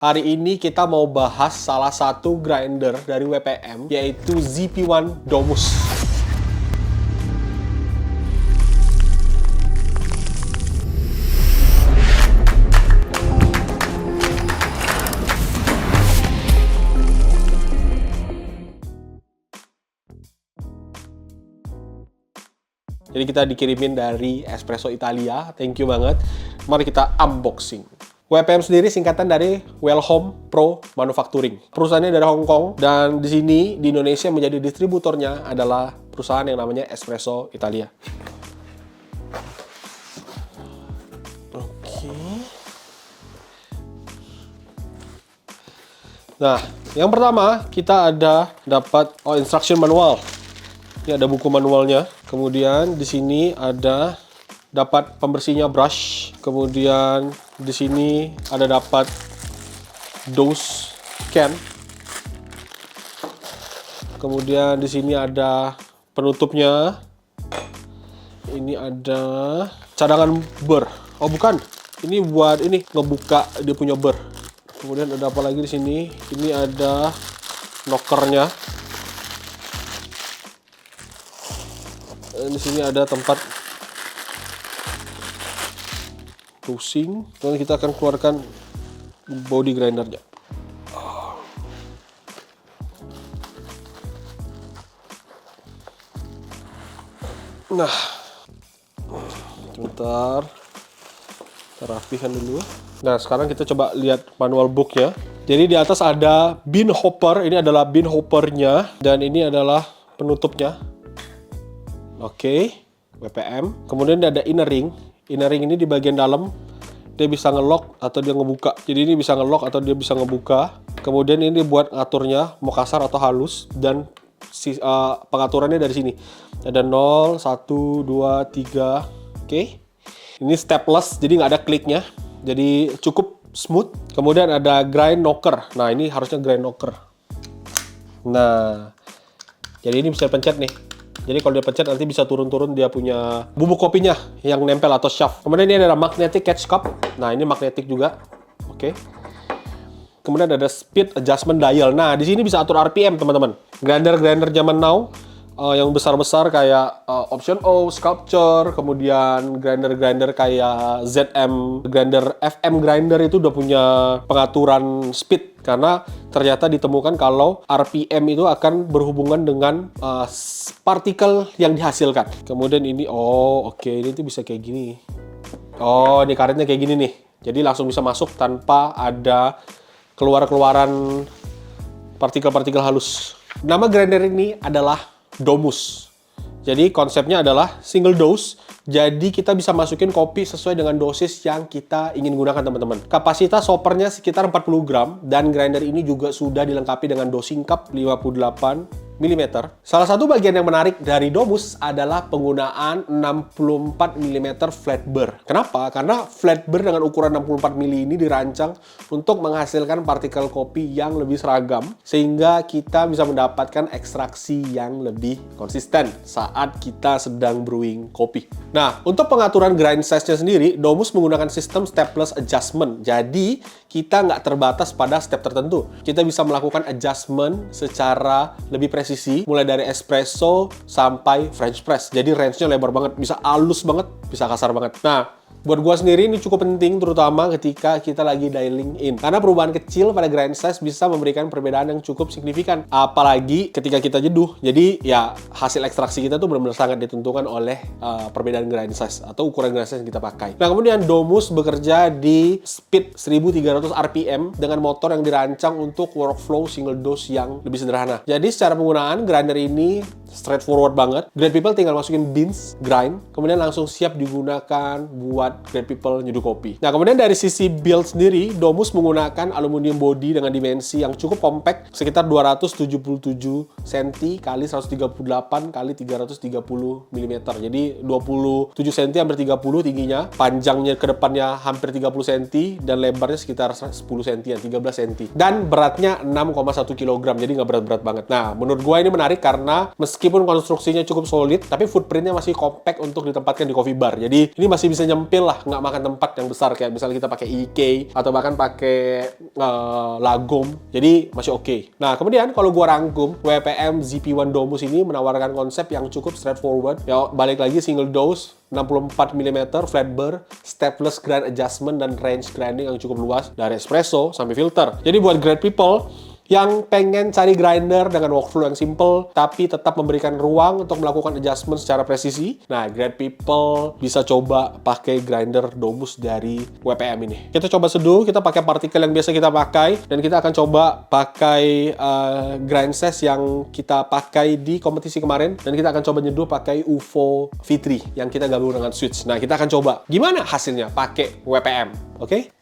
Hari ini kita mau bahas salah satu grinder dari WPM, yaitu ZP1 Domus. Jadi kita dikirimin dari Espresso Italia, thank you banget. Mari kita unboxing. WPM sendiri singkatan dari Well Home Pro Manufacturing. Perusahaannya dari Hong Kong, dan di sini di Indonesia menjadi distributornya adalah perusahaan yang namanya Espresso Italia. Oke. Nah, yang pertama kita ada dapat instruction manual. Ini ada buku manualnya. Kemudian di sini ada dapat pembersihnya brush. Kemudian di sini ada dapat dose can. Kemudian di sini ada penutupnya. Ini ada cadangan ber. Oh bukan, ini buat ini ngebuka dia punya ber. Kemudian ada apa lagi di sini? Ini ada knockernya. Di sini ada tempat dosing. Dan kita akan keluarkan body grindernya. Nah, sebentar, kita rapikan dulu. Nah, sekarang kita coba lihat manual booknya. Jadi di atas ada bin hopper. Ini adalah bin hoppernya, dan ini adalah penutupnya. Oke, WPM. Kemudian ada inner ring. Inner ring ini di bagian dalam dia bisa ngelock atau dia ngebuka. Jadi ini bisa ngelock atau dia bisa ngebuka. Kemudian ini buat ngaturnya mau kasar atau halus, dan pengaturannya dari sini. Ada 0, 1, 2, 3. Oke. Ini stepless, jadi nggak ada kliknya. Jadi cukup smooth. Kemudian ada grind knocker. Nah, ini harusnya grind knocker. Nah, jadi ini bisa pencet nih. Jadi kalau dia pencet nanti bisa turun-turun dia punya bubuk kopinya yang nempel atau shaft. Kemudian ini ada magnetic catch cup. Nah, ini magnetic juga. Oke. Kemudian ada speed adjustment dial. Nah, di sini bisa atur RPM, teman-teman. Grinder-grinder zaman now yang besar-besar kayak Option O, Sculpture, kemudian grinder-grinder kayak ZM, grinder FM grinder itu udah punya pengaturan speed, karena ternyata ditemukan kalau RPM itu akan berhubungan dengan partikel yang dihasilkan. Kemudian ini, oke, ini tuh bisa kayak gini. Oh, ini karetnya kayak gini nih. Jadi langsung bisa masuk tanpa ada keluaran partikel-partikel halus. Nama grinder ini adalah Domus. Jadi konsepnya adalah single dose. Jadi kita bisa masukin kopi sesuai dengan dosis yang kita ingin gunakan, teman-teman. Kapasitas hoppernya sekitar 40 gram. Dan grinder ini juga sudah dilengkapi dengan dosing cup 58 mm. Salah satu bagian yang menarik dari Domus adalah penggunaan 64 mm flat burr. Kenapa? Karena flat burr dengan ukuran 64 mm ini dirancang untuk menghasilkan partikel kopi yang lebih seragam, sehingga kita bisa mendapatkan ekstraksi yang lebih konsisten saat kita sedang brewing kopi. Nah, untuk pengaturan grind size-nya sendiri, Domus menggunakan sistem stepless adjustment. Jadi, kita nggak terbatas pada step tertentu. Kita bisa melakukan adjustment secara lebih presisi, mulai dari espresso sampai French press. Jadi range-nya lebar banget, bisa halus banget, bisa kasar banget. Nah, buat gua sendiri ini cukup penting, terutama ketika kita lagi dialing in. Karena perubahan kecil pada grind size bisa memberikan perbedaan yang cukup signifikan. Apalagi ketika kita jenuh. Jadi ya hasil ekstraksi kita tuh benar-benar sangat ditentukan oleh perbedaan grind size atau ukuran grind size yang kita pakai. Nah, kemudian Domus bekerja di speed 1300 RPM dengan motor yang dirancang untuk workflow single dose yang lebih sederhana. Jadi secara penggunaan grinder ini straightforward banget. Great people tinggal masukin beans, grind, kemudian langsung siap digunakan buat great people nyeduh kopi. Nah, kemudian dari sisi build sendiri, Domus menggunakan aluminium body dengan dimensi yang cukup compact, sekitar 277 cm kali 138 kali 330 mm. Jadi 27 cm hampir 30 tingginya, panjangnya ke depannya hampir 30 cm, dan lebarnya sekitar 10 cm, 13 cm. Dan beratnya 6,1 kg, jadi nggak berat-berat banget. Nah, menurut gua ini menarik karena meskipun konstruksinya cukup solid, tapi footprintnya masih compact untuk ditempatkan di coffee bar. Jadi ini masih bisa nyempil lah, nggak makan tempat yang besar kayak misalnya kita pakai EK atau bahkan pakai Lagom. Jadi masih oke. Nah, kemudian kalau gua rangkum, WPM ZP-1 Domus ini menawarkan konsep yang cukup straightforward. Ya, balik lagi single dose, 64 mm, flat burr, stepless grind adjustment, dan range grinding yang cukup luas dari espresso sampai filter. Jadi buat great people yang pengen cari grinder dengan workflow yang simple, tapi tetap memberikan ruang untuk melakukan adjustment secara presisi, nah, great people bisa coba pakai grinder Domus dari WPM ini. Kita coba seduh, kita pakai partikel yang biasa kita pakai, dan kita akan coba pakai grind size yang kita pakai di kompetisi kemarin, dan kita akan coba nyeduh pakai UFO V3 yang kita gabung dengan switch. Nah, kita akan coba gimana hasilnya pakai WPM, oke?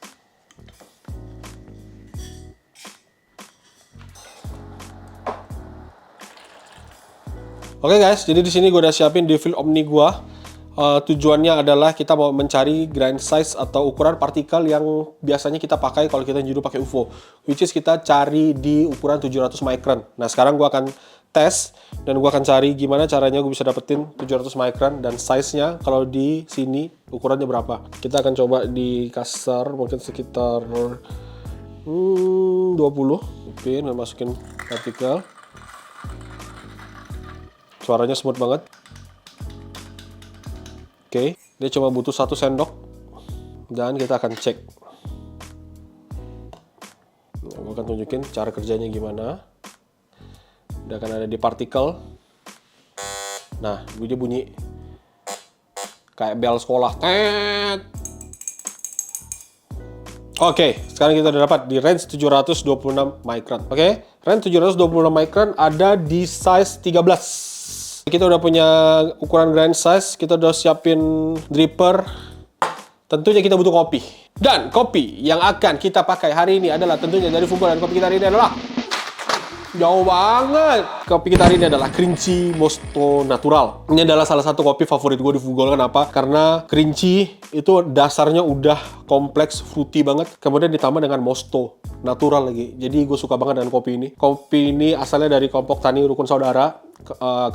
Oke guys, jadi di sini gue udah siapin di field Omni gue. Tujuannya adalah kita mau mencari grind size atau ukuran partikel yang biasanya kita pakai kalau kita nyeduh pakai UFO, which is kita cari di ukuran 700 micron. Nah, sekarang gue akan tes dan gue akan cari gimana caranya gue bisa dapetin 700 micron dan size-nya kalau di sini ukurannya berapa. Kita akan coba di kasar mungkin sekitar 20 pin dan masukin partikel. Suaranya smooth banget. Oke, dia cuma butuh 1 sendok. Dan kita akan cek. Nah, gue akan tunjukin cara kerjanya gimana. Dia akan ada di partikel. Nah, dia bunyi kayak bel sekolah. Tet. Oke, sekarang kita udah dapat di range 726 micron. Oke, range 726 micron ada di size 13. Kita udah punya ukuran grind size, kita udah siapin dripper. Tentunya kita butuh kopi. Dan kopi yang akan kita pakai hari ini adalah tentunya dari Fugol, dan kopi kita hari ini adalah jauh banget. Kopi kita hari ini adalah Kerinci Mosto Natural. Ini adalah salah satu kopi favorit gue di Fugol. Kenapa? Karena Kerinci itu dasarnya udah kompleks, fruity banget. Kemudian ditambah dengan Mosto Natural lagi. Jadi gue suka banget dengan kopi ini. Kopi ini asalnya dari kelompok tani Rukun Saudara.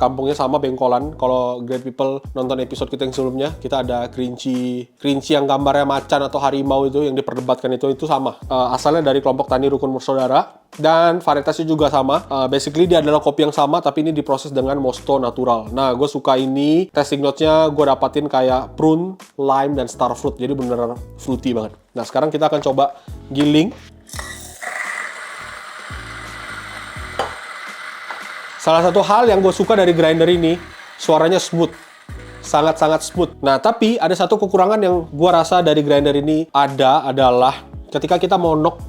Kampungnya sama, Bengkolan. Kalau great people nonton episode kita yang sebelumnya, kita ada Kerinci yang gambarnya macan atau harimau itu yang diperdebatkan itu sama. Asalnya dari kelompok tani Rukun Saudara. Dan varietasnya juga sama. Basically dia adalah kopi yang sama, tapi ini diproses dengan Mosto Natural. Nah, gue suka ini. Tasting notes-nya gue dapatin kayak prune, lime, dan starfruit. Jadi bener-bener fruity banget. Nah, sekarang kita akan coba giling. Salah satu hal yang gue suka dari grinder ini, suaranya smooth. Sangat-sangat smooth. Nah, tapi ada satu kekurangan yang gue rasa dari grinder ini adalah ketika kita mau knock.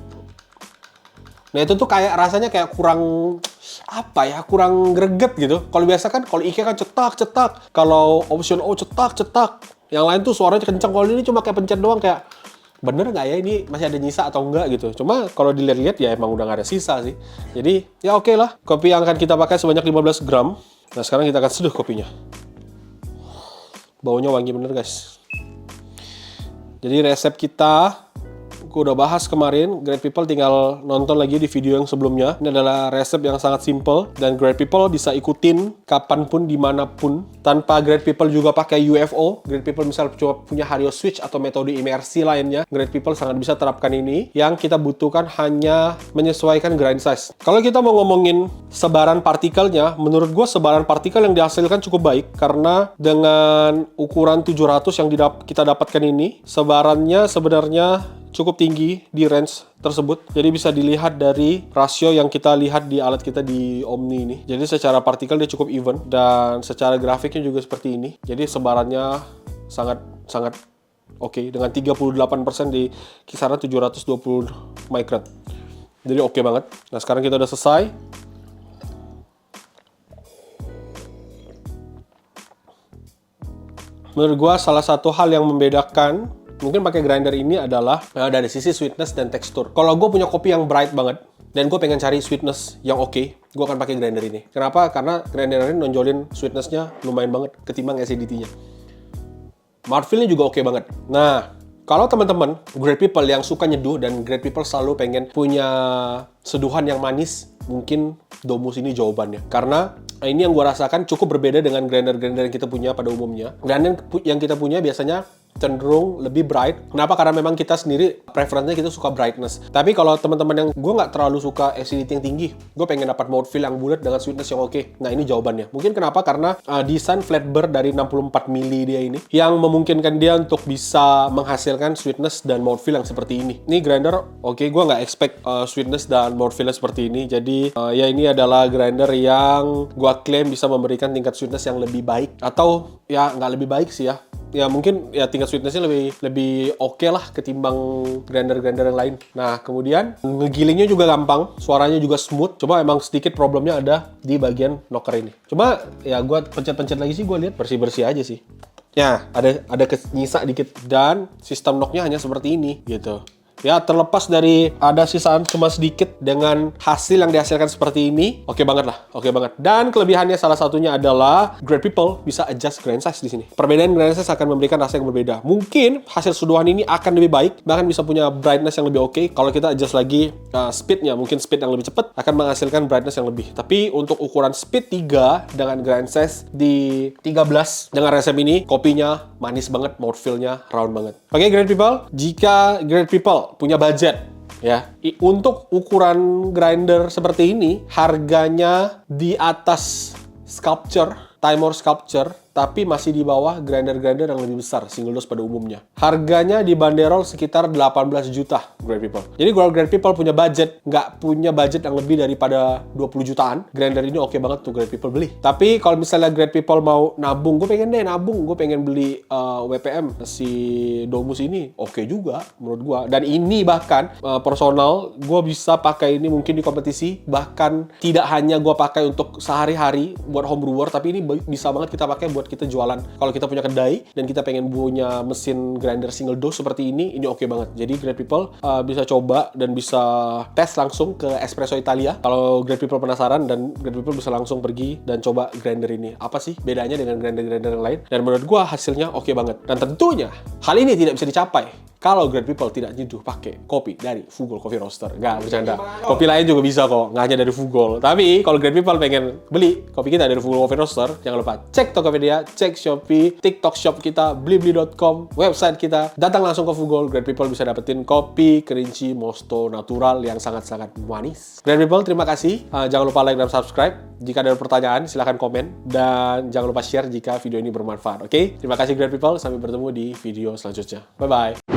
Nah, itu tuh kayak rasanya kayak kurang, kurang greget gitu. Kalau biasa kan, kalau IK kan cetak. Kalau option O cetak. Yang lain tuh suaranya kencang. Kalau ini cuma kayak pencet doang, kayak bener nggak ya ini masih ada nyisa atau enggak gitu. Cuma kalau dilihat-lihat ya emang udah nggak ada sisa sih. Jadi ya oke lah. Kopi yang akan kita pakai sebanyak 15 gram. Nah, sekarang kita akan seduh kopinya. Baunya wangi bener guys. Jadi resep kita gue udah bahas kemarin. Great people tinggal nonton lagi di video yang sebelumnya. Ini adalah resep yang sangat simple dan great people bisa ikutin kapanpun, dimanapun, tanpa great people juga pakai UFO. Great people misal coba punya Hario Switch atau metode imersi lainnya, great people sangat bisa terapkan ini. Yang kita butuhkan hanya menyesuaikan grind size. Kalau kita mau ngomongin sebaran partikelnya, menurut gue sebaran partikel yang dihasilkan cukup baik, karena dengan ukuran 700 yang kita dapatkan ini, sebarannya sebenarnya cukup tinggi di range tersebut. Jadi bisa dilihat dari rasio yang kita lihat di alat kita di Omni ini. Jadi secara partikel dia cukup even, dan secara grafiknya juga seperti ini. Jadi sebarannya sangat oke, dengan 38% di kisaran 720 micron. Jadi oke banget. Nah, sekarang kita udah selesai. Menurut gua salah satu hal yang membedakan mungkin pakai grinder ini adalah dari sisi sweetness dan tekstur. Kalau gue punya kopi yang bright banget dan gue pengen cari sweetness yang oke, gue akan pakai grinder ini. Kenapa? Karena grinder ini nonjolin sweetness-nya lumayan banget ketimbang acidity-nya. Mouthfeel-nya juga oke banget. Nah, Kalau teman-teman great people yang suka nyeduh dan great people selalu pengen punya seduhan yang manis, mungkin Domus ini jawabannya. Karena ini yang gue rasakan cukup berbeda dengan grinder-grinder yang kita punya pada umumnya. Grinder yang kita punya biasanya cenderung lebih bright. Kenapa? Karena memang kita sendiri preferensinya kita suka brightness. Tapi kalau teman-teman yang gue nggak terlalu suka acidity yang tinggi, gue pengen dapat mouthfeel yang bulat dengan sweetness yang oke. Nah ini jawabannya. Mungkin kenapa? Karena desain flat burr dari 64 mili dia ini yang memungkinkan dia untuk bisa menghasilkan sweetness dan mouthfeel yang seperti ini. Ini grinder, oke, gue nggak expect sweetness dan mouthfeel seperti ini. Jadi ya ini adalah grinder yang gue klaim bisa memberikan tingkat sweetness yang lebih baik. Atau ya nggak lebih baik sih ya. Ya mungkin ya tingkat sweetnessnya lebih oke lah ketimbang grinder-grinder yang lain. Nah kemudian ngegilingnya juga gampang, suaranya juga smooth. Cuma emang sedikit problemnya ada di bagian knocker ini. Cuma ya gue pencet-pencet lagi sih, gue lihat bersih-bersih aja sih. Ya ada nyisa dikit dan sistem knocknya hanya seperti ini gitu. Ya terlepas dari ada sisaan cuma sedikit dengan hasil yang dihasilkan seperti ini, oke banget lah, oke banget. Dan kelebihannya salah satunya adalah great people bisa adjust grain size di sini. Perbedaan grain size akan memberikan rasa yang berbeda. Mungkin hasil suduhan ini akan lebih baik, bahkan bisa punya brightness yang lebih oke. Kalau kita adjust lagi speednya, mungkin speed yang lebih cepat akan menghasilkan brightness yang lebih. Tapi untuk ukuran speed 3 dengan grain size di 13 dengan resep ini, kopinya manis banget, mouthfeel-nya round banget. Oke, great people, jika great people punya budget ya untuk ukuran grinder seperti ini, harganya di atas Sculpture, Timor Sculpture, tapi masih di bawah grinder-grinder yang lebih besar single dose pada umumnya. Harganya dibanderol sekitar 18 juta great people. Jadi kalau great people punya budget, nggak punya budget yang lebih daripada 20 jutaan, grinder ini oke banget tuh great people beli. Tapi kalau misalnya great people mau nabung, gue pengen beli WPM si Domus ini, oke juga menurut gue. Dan ini bahkan personal, gue bisa pakai ini mungkin di kompetisi, bahkan tidak hanya gue pakai untuk sehari-hari buat home brewer, tapi ini bisa banget kita pakai buat kita jualan. Kalau kita punya kedai dan kita pengen punya mesin grinder single dose seperti ini oke banget. Jadi great people bisa coba dan bisa tes langsung ke Espresso Italia. Kalau great people penasaran, dan great people bisa langsung pergi dan coba grinder ini. Apa sih bedanya dengan grinder-grinder yang lain? Dan menurut gua hasilnya oke banget. Dan tentunya hal ini tidak bisa dicapai kalau great people tidak nyeduh pakai kopi dari Fugol Coffee Roaster. Nggak, bercanda. Kopi lain juga bisa kok, nggak hanya dari Fugol. Tapi kalau great people pengen beli kopi kita dari Fugol Coffee Roaster, jangan lupa cek Tokopedia, cek Shopee, TikTok shop kita, blibli.com, website kita. Datang langsung ke Fugol, great people bisa dapetin kopi kerinci mosto natural yang sangat-sangat manis. Great people, terima kasih. Jangan lupa like dan subscribe. Jika ada pertanyaan, silahkan komen. Dan jangan lupa share jika video ini bermanfaat. Oke? Terima kasih great people. Sampai bertemu di video selanjutnya. Bye-bye.